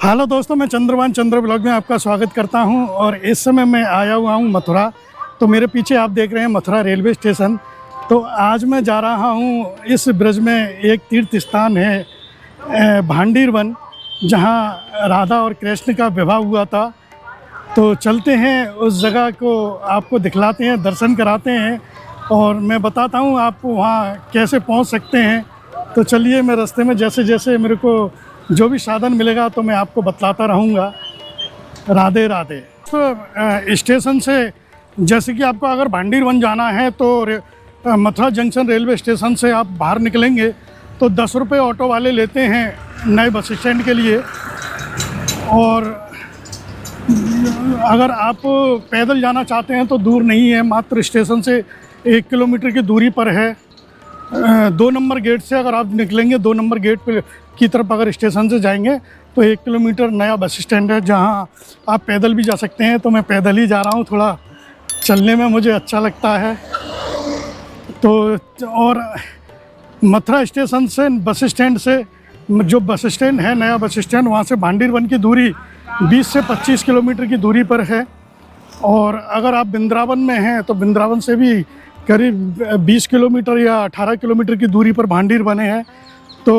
Hello दोस्तों, मैं चंद्रभान चंद्र blog में आपका स्वागत करता हूं। और इस समय मैं आया हुआ हूं मथुरा। तो मेरे पीछे आप देख रहे हैं मथुरा रेलवे स्टेशन। तो आज मैं जा रहा हूं इस ब्रज में एक तीर्थ स्थान है भांडीर वन, जहां राधा और कृष्ण का विवाह हुआ था। तो चलते हैं उस जगह को, आपको दिखलाते हैं, दर्शन कराते हैं और मैं बताता हूं आप वहां कैसे पहुंच सकते हैं। तो चलिए, मैं रास्ते में जैसे जैसे मेरे को जो भी साधन मिलेगा तो मैं आपको बतलाता रहूँगा। राधे राधे। तो स्टेशन से जैसे कि आपको अगर भांडीर वन जाना है तो मथुरा जंक्शन रेलवे स्टेशन से आप बाहर निकलेंगे तो 10 रुपये ऑटो वाले लेते हैं नए बस स्टैंड के लिए। और अगर आप पैदल जाना चाहते हैं तो दूर नहीं है, मात्र स्टेशन से 1 किलोमीटर की दूरी पर है। 2 नंबर गेट से अगर आप निकलेंगे, 2 नंबर गेट पे की तरफ अगर स्टेशन से जाएंगे तो 1 किलोमीटर नया बस स्टैंड है, जहां आप पैदल भी जा सकते हैं। तो मैं पैदल ही जा रहा हूं, थोड़ा चलने में मुझे अच्छा लगता है। तो और मथुरा स्टेशन से बस स्टैंड से जो बस स्टैंड है, नया बस स्टैंड, वहां से भांडीर वन की दूरी 20 से 25 किलोमीटर की दूरी पर है। और अगर आप वृंदावन में हैं तो वृंदावन से भी करीब 20 किलोमीटर या 18 किलोमीटर की दूरी पर भांडीर बने हैं। तो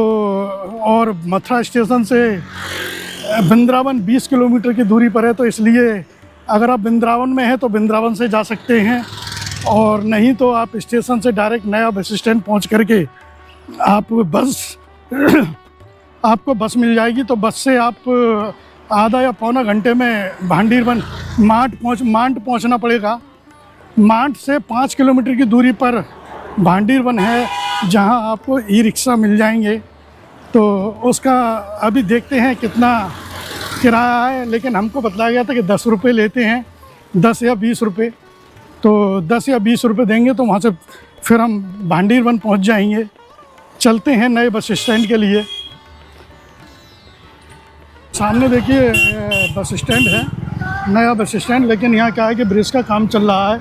और मथुरा स्टेशन से वृंदावन 20 किलोमीटर की दूरी पर है। तो इसलिए अगर आप वृंदावन में हैं तो वृंदावन से जा सकते हैं, और नहीं तो आप स्टेशन से डायरेक्ट नया बस स्टैंड पहुंच करके आप आपको बस मिल जाएगी। तो बस से आप आधा या पौना घंटे में भांडीर वन मांड पहुंचना पड़ेगा। मांड से 5 किलोमीटर की दूरी पर भांडीर वन है, जहां आपको ई रिक्शा मिल जाएंगे। तो उसका अभी देखते हैं कितना किराया है, लेकिन हमको बतलाया गया था कि 10 रुपये लेते हैं, 10 या 20 रुपये। तो 10 या 20 रुपये देंगे तो वहाँ से फिर हम भांडीर वन पहुँच जाएंगे। चलते हैं नए बस स्टैंड के लिए। सामने देखिए बस स्टैंड है, नया बस स्टैंड। लेकिन यहाँ क्या है कि ब्रिज का काम चल रहा है,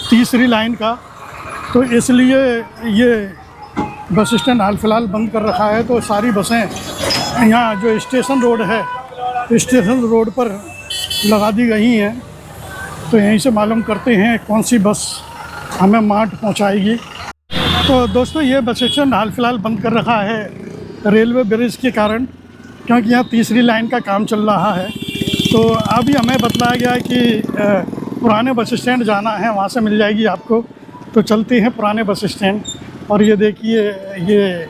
तीसरी लाइन का, तो इसलिए ये बस स्टैंड हाल फिलहाल बंद कर रखा है। तो सारी बसें यहाँ जो स्टेशन रोड है, स्टेशन रोड पर लगा दी गई हैं। तो यहीं से मालूम करते हैं कौन सी बस हमें मार्ट पहुँचाएगी। तो दोस्तों, ये बस स्टैंड हाल फिलहाल बंद कर रखा है रेलवे ब्रिज के कारण, क्योंकि यहाँ तीसरी लाइन का काम चल रहा है। तो अभी हमें बतलाया गया है कि पुराने बस स्टैंड जाना है, वहाँ से मिल जाएगी आपको। तो चलते हैं पुराने बस स्टैंड। और ये देखिए, ये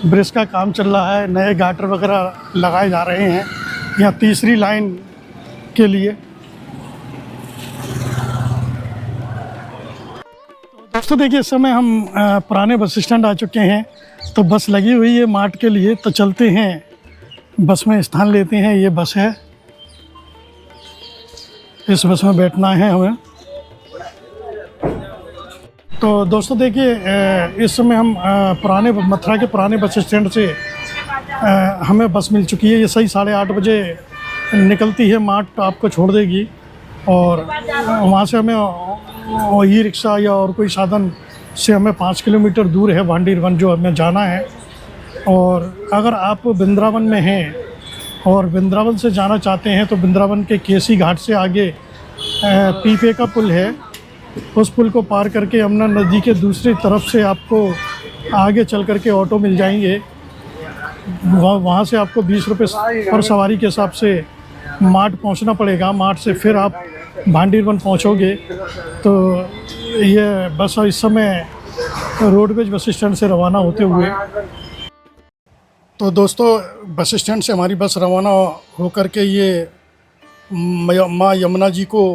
ब्रिज का काम चल रहा है, नए गाटर वगैरह लगाए जा रहे हैं यहाँ तीसरी लाइन के लिए। तो दोस्तों देखिए, इस समय हम पुराने बस स्टैंड आ चुके हैं। तो बस लगी हुई है मार्ट के लिए, तो चलते हैं बस में स्थान लेते हैं। ये बस है, इस बस में बैठना है हमें। तो दोस्तों देखिए, इस समय हम मथुरा के पुराने बस स्टैंड से हमें बस मिल चुकी है। ये सही 8:30 बजे निकलती है, मार्ट आपको छोड़ देगी। और वहाँ से हमें ई रिक्शा या और कोई साधन से हमें 5 किलोमीटर दूर है भांडीर वन, जो हमें जाना है। और अगर आप वृंदावन में हैं और वृंदावन से जाना चाहते हैं तो वृंदावन के केसी घाट से आगे पीपे का पुल है, उस पुल को पार करके यमुना नदी के दूसरी तरफ से आपको आगे चल करके ऑटो मिल जाएंगे। वहाँ से आपको 20 रुपये पर सवारी के हिसाब से मार्ट पहुँचना पड़ेगा। मार्ट से फिर आप भांडीर वन पहुँचोगे। तो ये बस इस समय रोडवेज बस स्टैंड से रवाना होते हुए। तो दोस्तों, बस स्टैंड से हमारी बस रवाना होकर के ये माँ यमुना जी को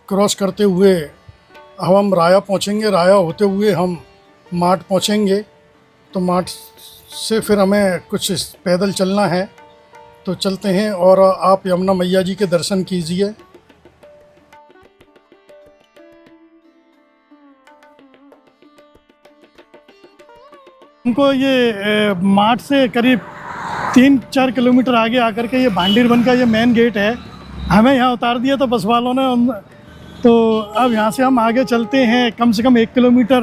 क्रॉस करते हुए हम राया पहुँचेंगे। राया होते हुए हम मार्ट पहुँचेंगे। तो मार्ट से फिर हमें कुछ पैदल चलना है। तो चलते हैं और आप यमुना मैया जी के दर्शन कीजिए। हमको ये मार्ट से करीब 3-4 किलोमीटर आगे आकर के ये भांडीर वन का ये मेन गेट है, हमें यहाँ उतार दिया तो बस वालों ने। तो अब यहाँ से हम आगे चलते हैं, कम से कम 1 किलोमीटर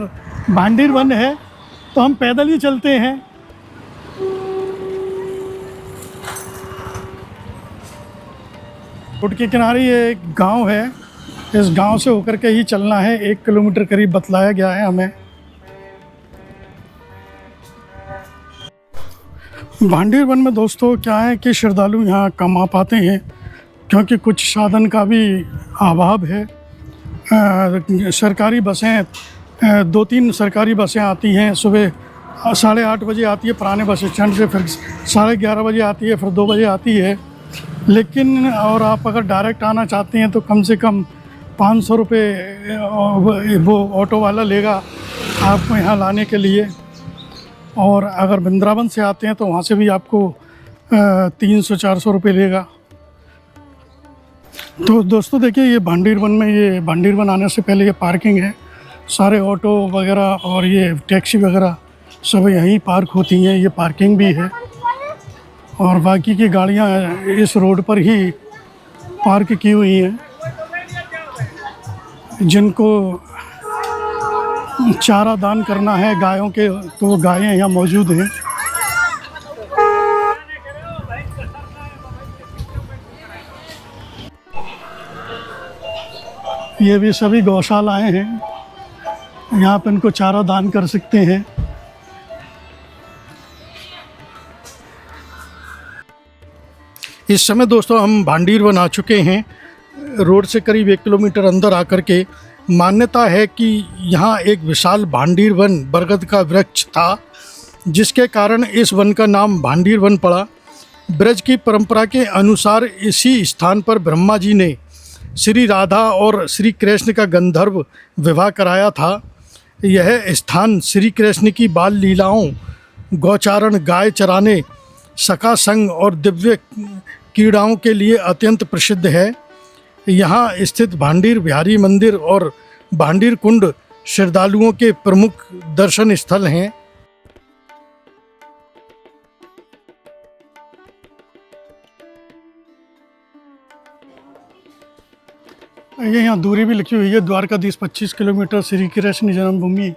भांडीर वन है, तो हम पैदल ही चलते हैं। रोड के किनारे ये एक गांव है, इस गांव से होकर के ही चलना है, 1 किलोमीटर करीब बतलाया गया है हमें। भांडीर वन में दोस्तों क्या है कि श्रद्धालु यहाँ कम आ पाते हैं क्योंकि कुछ साधन का भी अभाव है। सरकारी बसें 2-3 सरकारी बसें आती हैं, सुबह 8:30 बजे आती है पुराने बस स्टैंड से, फिर 11:30 बजे आती है, फिर 2 बजे आती है। लेकिन और आप अगर डायरेक्ट आना चाहते हैं तो कम से कम 500 रुपये वो ऑटो वाला लेगा आपको यहाँ लाने के लिए। और अगर वृंदावन से आते हैं तो वहाँ से भी आपको 300-400 रुपये लेगा। तो दोस्तों देखिए, ये भांडीर वन में, ये भांडीर वन आने से पहले ये पार्किंग है, सारे ऑटो वगैरह और ये टैक्सी वगैरह सब यहीं पार्क होती हैं, ये पार्किंग भी है। और बाकी की गाड़ियाँ इस रोड पर ही पार्क की हुई हैं। जिनको चारा दान करना है गायों के, तो वो गायें यहाँ मौजूद हैं। ये भी सभी गौशालाएं हैं, यहाँ पर इनको चारा दान कर सकते हैं। इस समय दोस्तों हम भांडीर वन आ चुके हैं। रोड से करीब 1 किलोमीटर अंदर आकर के मान्यता है कि यहाँ एक विशाल भांडीर वन बरगद का वृक्ष था, जिसके कारण इस वन का नाम भांडीर वन पड़ा। ब्रज की परंपरा के अनुसार इसी स्थान पर ब्रह्मा जी ने श्री राधा और श्री कृष्ण का गंधर्व विवाह कराया था। यह स्थान श्री कृष्ण की बाल लीलाओं, गौचारण, गाय चराने, सखा संग और दिव्य क्रीड़ाओं के लिए अत्यंत प्रसिद्ध है। यहाँ स्थित भांडीर बिहारी मंदिर और भांडीर कुंड श्रद्धालुओं के प्रमुख दर्शन स्थल हैं। ये यहाँ दूरी भी लिखी हुई है, द्वारकाधीश 25 किलोमीटर, श्री कृष्ण जन्मभूमि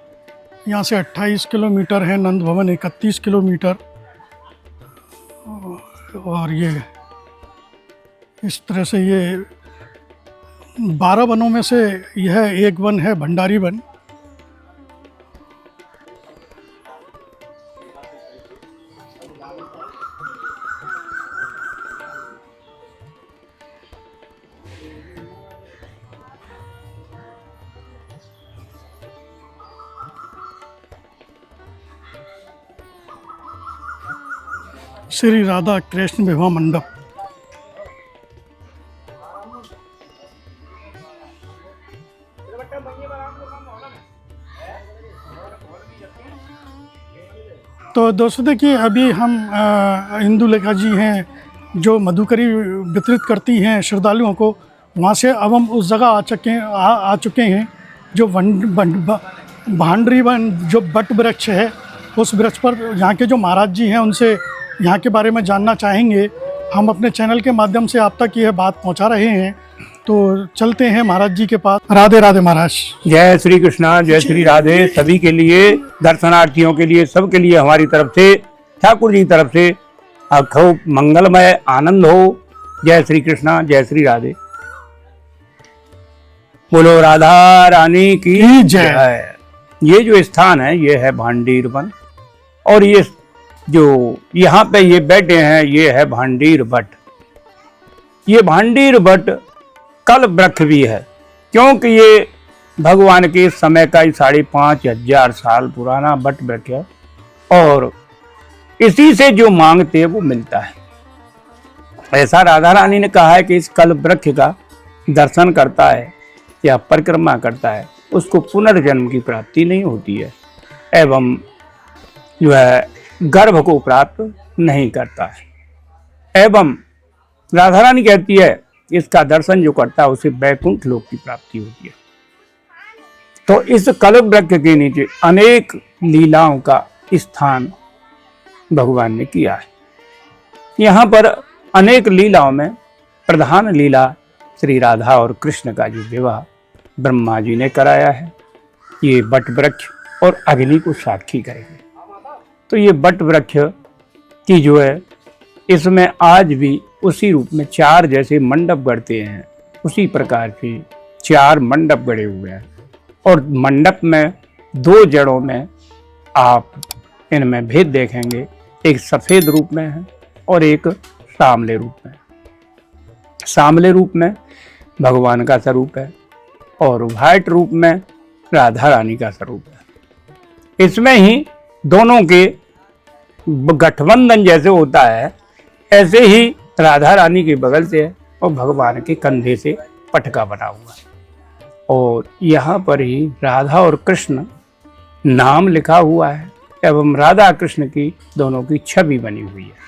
यहाँ से 28 किलोमीटर है, नंद भवन 31 किलोमीटर। और ये इस तरह से ये 12 वनों में से यह एक वन है, भंडारी वन। श्री राधा कृष्ण विवाह मंडप। तो दोस्तों देखिए, अभी हम हिंदू लेखा जी हैं जो मधुकरी वितरित करती हैं श्रद्धालुओं को, वहाँ से अब हम उस जगह आ चुके हैं जो भांडरी वन, जो बट वृक्ष है, उस वृक्ष पर यहाँ के जो महाराज जी हैं उनसे यहाँ के बारे में जानना चाहेंगे। हम अपने चैनल के माध्यम से आप तक यह बात पहुँचा रहे हैं, तो चलते हैं महाराज जी के पास। राधे राधे महाराज। जय श्री कृष्णा, जय श्री राधे। सभी के लिए, दर्शनार्थियों के लिए, सबके लिए हमारी तरफ से, ठाकुर जी की तरफ से खूब मंगलमय आनंद हो। जय श्री कृष्णा, जय श्री राधे। बोलो राधा रानी की जय। ये जो स्थान है ये है भांडीर वन, और ये जो यहाँ पे ये बैठे हैं ये है भांडीर बट। ये भांडीर बट कल वृक्ष भी है, क्योंकि ये भगवान के समय का 5,500 साल पुराना बट वृक्ष है, और इसी से जो मांगते हैं वो मिलता है। ऐसा राधा रानी ने कहा है कि इस कल वृक्ष का दर्शन करता है या परिक्रमा करता है, उसको पुनर्जन्म की प्राप्ति नहीं होती है, एवं जो है गर्भ को प्राप्त नहीं करता है। एवं राधा रानी कहती है इसका दर्शन जो करता है उसे वैकुंठ लोक की प्राप्ति होती है। तो इस कल्प वृक्ष के नीचे अनेक लीलाओं का स्थान भगवान ने किया है। यहाँ पर अनेक लीलाओं में प्रधान लीला श्री राधा और कृष्ण का जो विवाह ब्रह्मा जी ने कराया है, ये बट वृक्ष और अग्नि को साक्षी करेंगे। तो ये बट वृक्ष की जो है, इसमें आज भी उसी रूप में 4 जैसे मंडप गढ़ते हैं, उसी प्रकार से 4 मंडप गढ़े हुए हैं। और मंडप में 2 जड़ों में आप इनमें भेद देखेंगे, एक सफेद रूप में है और एक सांवले रूप में। सांवले रूप में भगवान का स्वरूप है और व्हाइट रूप में राधा रानी का स्वरूप है। इसमें ही दोनों के गठबंधन जैसे होता है, ऐसे ही राधा रानी के बगल से है और भगवान के कंधे से पटका बना हुआ है। और यहाँ पर ही राधा और कृष्ण नाम लिखा हुआ है एवं राधा कृष्ण की दोनों की छवि बनी हुई है।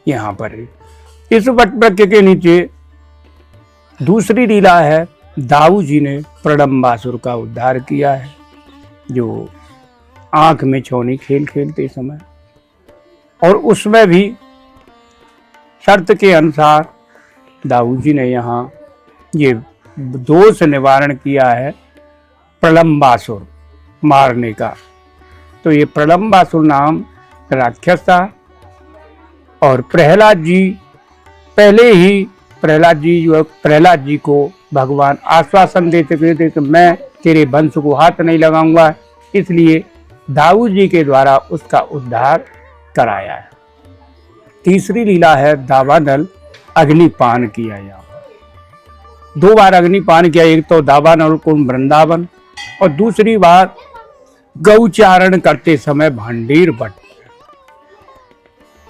यहाँ पर इस वटवृक्ष के नीचे दूसरी लीला है, दाऊ जी ने प्रलंबासुर का उद्धार किया है, जो आंख में छौनी खेल खेलते समय, और उसमें भी शर्त के अनुसार दाऊ जी ने यहाँ ये दोष निवारण किया है प्रलंबासुर मारने का। तो ये प्रलंबासुर नाम राक्षस था और प्रहलाद जी पहले ही प्रहलाद जी को भगवान आश्वासन देते थे कि मैं तेरे वंश को हाथ नहीं लगाऊंगा, इसलिए दाऊ जी के द्वारा उसका उद्धार कराया है। तीसरी लीला है दावानल अग्निपान किया। यहाँ 2 बार अग्निपान किया, एक तो दावानल कुंड वृंदावन और दूसरी बार गौचारण करते समय भांडीर बट।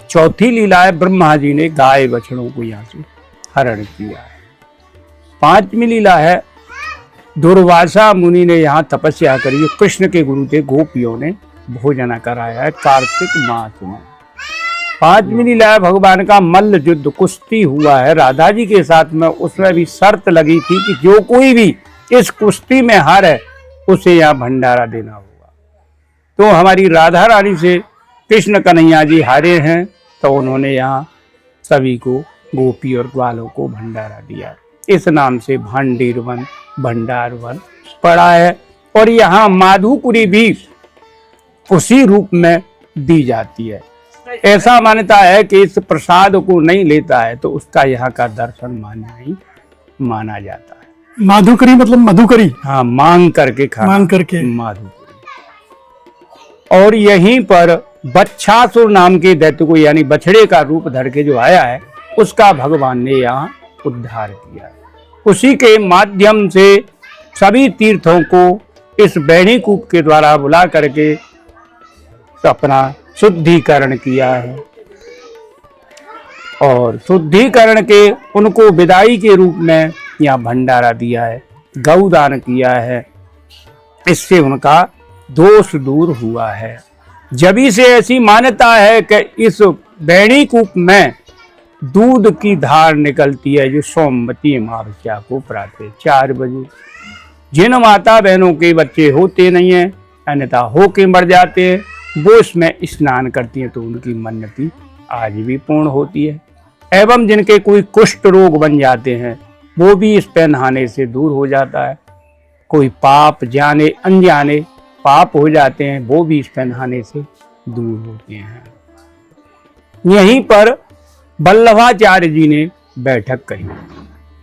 चौथी लीला है ब्रह्मा जी ने गाय बछड़ों को यहाँ से हरण किया है। 5वीं लीला है दुर्वासा मुनि ने यहाँ तपस्या करी, कृष्ण के गुरु थे, गोपियों ने भोजन कराया है कार्तिक मास में। 5वीं लीला है भगवान का मल्ल युद्ध, कुश्ती हुआ है राधा जी के साथ में। उसमें भी शर्त लगी थी कि जो कोई भी इस कुश्ती में हारे उसे यहाँ भंडारा देना होगा। तो हमारी राधा रानी से कृष्ण कन्हैया जी हारे हैं, तो उन्होंने यहाँ सभी को, गोपी और ग्वालों को भंडारा दिया। इस नाम से भांडीर वन, भंडार वन पड़ा है। और यहाँ माधुपुरी भी उसी रूप में दी जाती है। ऐसा मान्यता है कि इस प्रसाद को नहीं लेता है तो उसका यहाँ का दर्शन मान्य नहीं माना जाता है। माधुकरी मतलब मधुकरी, हाँ, मांग करके खाना, मांग करके माधुकरी। और यहीं पर बच्छासुर नाम के दैत्य को, यानी बछड़े का रूप धर के जो आया है, उसका भगवान ने यहाँ उद्धार किया है। उसी के माध्यम से सभी तीर्थों को इस बैणी कूप के द्वारा बुला करके अपना शुद्धिकरण किया है और शुद्धिकरण के उनको विदाई के रूप में यहाँ भंडारा दिया है, गौदान किया है। इससे उनका दोष दूर हुआ है। जबी से ऐसी मान्यता है कि इस बैणी कूप में दूध की धार निकलती है, जो सोमवती अमावस्या को प्रातः 4 बजे। जिन माता बहनों के बच्चे होते नहीं हैं, अन्यथा होके मर जाते हैं, वो इसमें स्नान करती हैं तो उनकी मन्नती आज भी पूर्ण होती है। एवं जिनके कोई कुष्ठ रोग बन जाते हैं, वो भी इस पे नहाने से दूर हो जाता है। कोई पाप जाने अनजाने पाप हो जाते हैं, वो भी इस पे नहाने से दूर होते हैं। यहीं पर वल्लभाचार्य जी ने बैठक करी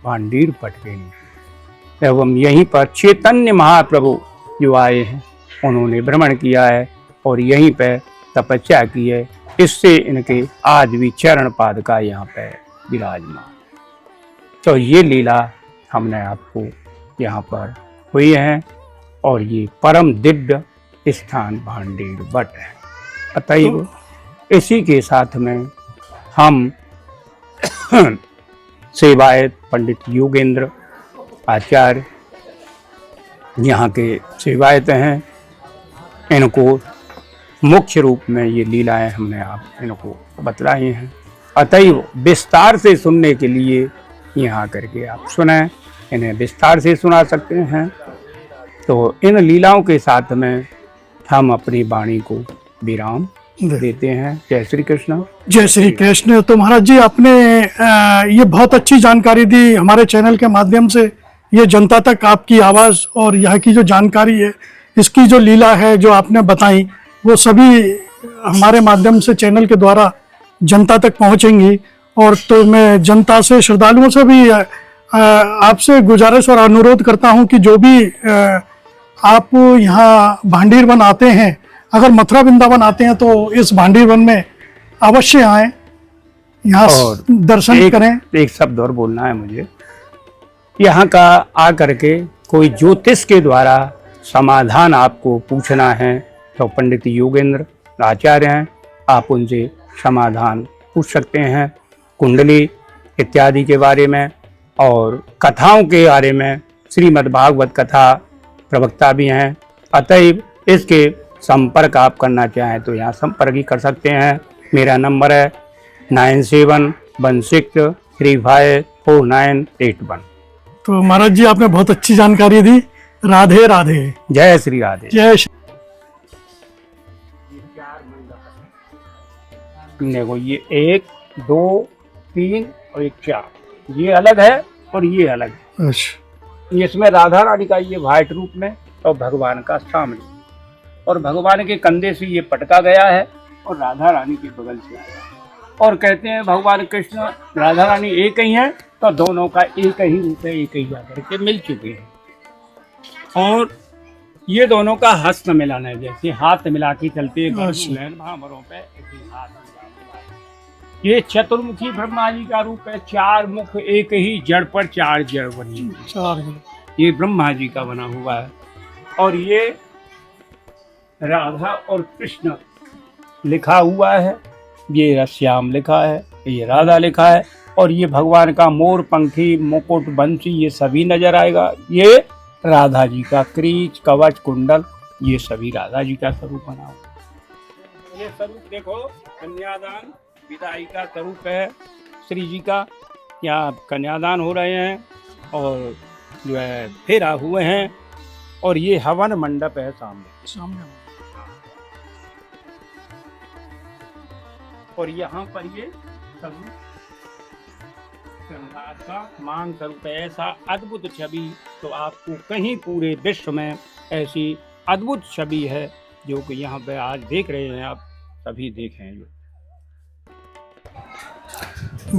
भांडीर पट के नीचे, एवं यहीं पर चैतन्य महाप्रभु जो आए हैं उन्होंने भ्रमण किया है और यहीं पे तपस्या की है। इससे इनके आज भी चरण पादुका यहाँ पे विराजमान। तो ये लीला हमने आपको यहाँ पर हुई है और ये परम दिव्य स्थान भांडीर बट है। अतएव इसी के साथ में हम सेवायत पंडित योगेंद्र आचार्य यहाँ के सेवायत हैं, इनको मुख्य रूप में ये लीलाएं हमने आप इनको बतलाई हैं। अतएव विस्तार से सुनने के लिए यहाँ करके आप सुने, इन्हें विस्तार से सुना सकते हैं। तो इन लीलाओं के साथ में हम अपनी वाणी को विराम देते हैं। जय श्री कृष्ण। जय श्री कृष्ण। तो महाराज जी, आपने ये बहुत अच्छी जानकारी दी हमारे चैनल के माध्यम से। ये जनता तक आपकी आवाज़ और यहाँ की जो जानकारी है, इसकी जो लीला है जो आपने बताई, वो सभी हमारे माध्यम से चैनल के द्वारा जनता तक पहुँचेंगी और तो मैं जनता से, श्रद्धालुओं से भी आपसे गुजारिश और अनुरोध करता हूं कि जो भी आप यहाँ भांडीर वन आते हैं, अगर मथुरा वृंदावन आते हैं तो इस भांडीर वन में अवश्य आएं, यहाँ और दर्शन करें। एक शब्द और बोलना है मुझे। यहाँ का आकर के कोई ज्योतिष के द्वारा समाधान आपको पूछना है तो पंडित योगेंद्र आचार्य हैं, आप उनसे समाधान पूछ सकते हैं, कुंडली इत्यादि के बारे में और कथाओं के बारे में। श्रीमद् भागवत कथा प्रवक्ता भी हैं, अतएव इसके संपर्क आप करना चाहें तो यहाँ संपर्क ही कर सकते हैं। मेरा नंबर है 9716354981। तो महाराज जी, आपने बहुत अच्छी जानकारी दी। राधे राधे। जय श्री राधे। जय श्री। देखो ये 1 2 3 और 1 4, ये अलग है और ये अलग है। अच्छा। इसमें राधा रानी का ये व्हाइट रूप में और भगवान का सामने, और भगवान के कंधे से ये पटका गया है और राधा रानी के बगल से आया। और कहते हैं भगवान कृष्ण राधा रानी एक ही हैं, तो दोनों का एक ही रूप है, एक ही जाकर के मिल चुके हैं। और ये दोनों का हस्त मिलन है, जैसे हाथ मिला के चलते हैं भामरों पे, ऐसे हाथ मिला। ये चतुर्मुखी ब्रह्मा जी का रूप है, 4 मुख एक ही जड़ पर 4 जड़ बनी, 4 ये ब्रह्मा जी का बना हुआ है। और ये राधा और कृष्ण लिखा हुआ है, ये श्याम लिखा है, ये राधा लिखा है। और ये भगवान का मोर पंखी मुकुट बंसी ये सभी नजर आएगा। ये राधा जी का क्रीच कवच कुंडल, ये सभी राधा जी का स्वरूप बना हुआ। ये स्वरूप देखो, कन्यादान विदाई का स्वरूप है श्री जी का। यहाँ कन्यादान हो रहे हैं और जो है फेरा हुए हैं, और ये हवन मंडप है सामने। और यहाँ पर ये स्वरूप का मांग स्वरूप है। ऐसा अद्भुत छवि तो आपको कहीं पूरे विश्व में ऐसी अद्भुत छवि है जो कि यहाँ पे आज देख रहे हैं, आप सभी देखें।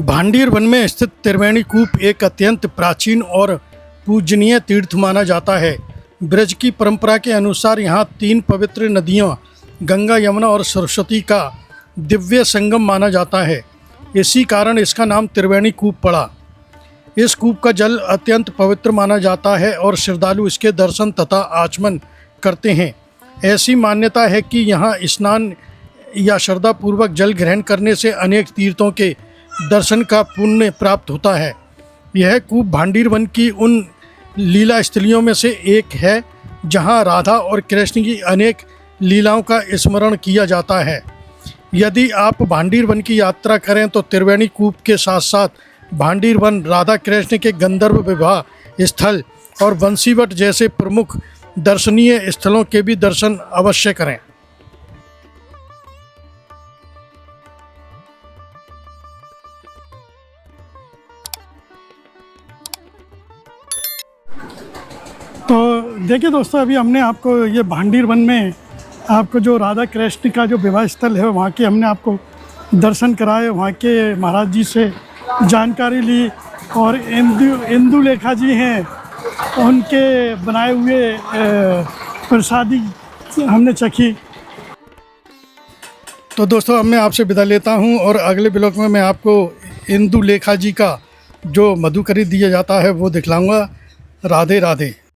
भांडीर वन में स्थित त्रिवेणी कूप एक अत्यंत प्राचीन और पूजनीय तीर्थ माना जाता है। ब्रज की परंपरा के अनुसार यहाँ 3 पवित्र नदियाँ गंगा, यमुना और सरस्वती का दिव्य संगम माना जाता है। इसी कारण इसका नाम त्रिवेणी कूप पड़ा। इस कूप का जल अत्यंत पवित्र माना जाता है और श्रद्धालु इसके दर्शन तथा आचमन करते हैं। ऐसी मान्यता है कि यहाँ स्नान या श्रद्धापूर्वक जल ग्रहण करने से अनेक तीर्थों के दर्शन का पुण्य प्राप्त होता है। यह कूप भांडीर वन की उन लीला स्थलियों में से एक है जहाँ राधा और कृष्ण की अनेक लीलाओं का स्मरण किया जाता है। यदि आप भांडीर वन की यात्रा करें तो त्रिवेणी कूप के साथ साथ भांडीर वन, राधा कृष्ण के गंधर्व विवाह स्थल और बंसीवट जैसे प्रमुख दर्शनीय स्थलों के भी दर्शन अवश्य करें। तो देखिए दोस्तों, अभी हमने आपको ये भांडीर वन में आपको जो राधा कृष्ण का जो विवाह स्थल है वहाँ के हमने आपको दर्शन कराए, वहाँ के महाराज जी से जानकारी ली, और इंदु लेखा जी हैं उनके बनाए हुए प्रसादी हमने चखी। तो दोस्तों, अब मैं आपसे विदा लेता हूँ और अगले ब्लॉग में मैं आपको इंदु लेखा जी का जो मधुकरी दिया जाता है वो दिखलाऊँगा। राधे राधे।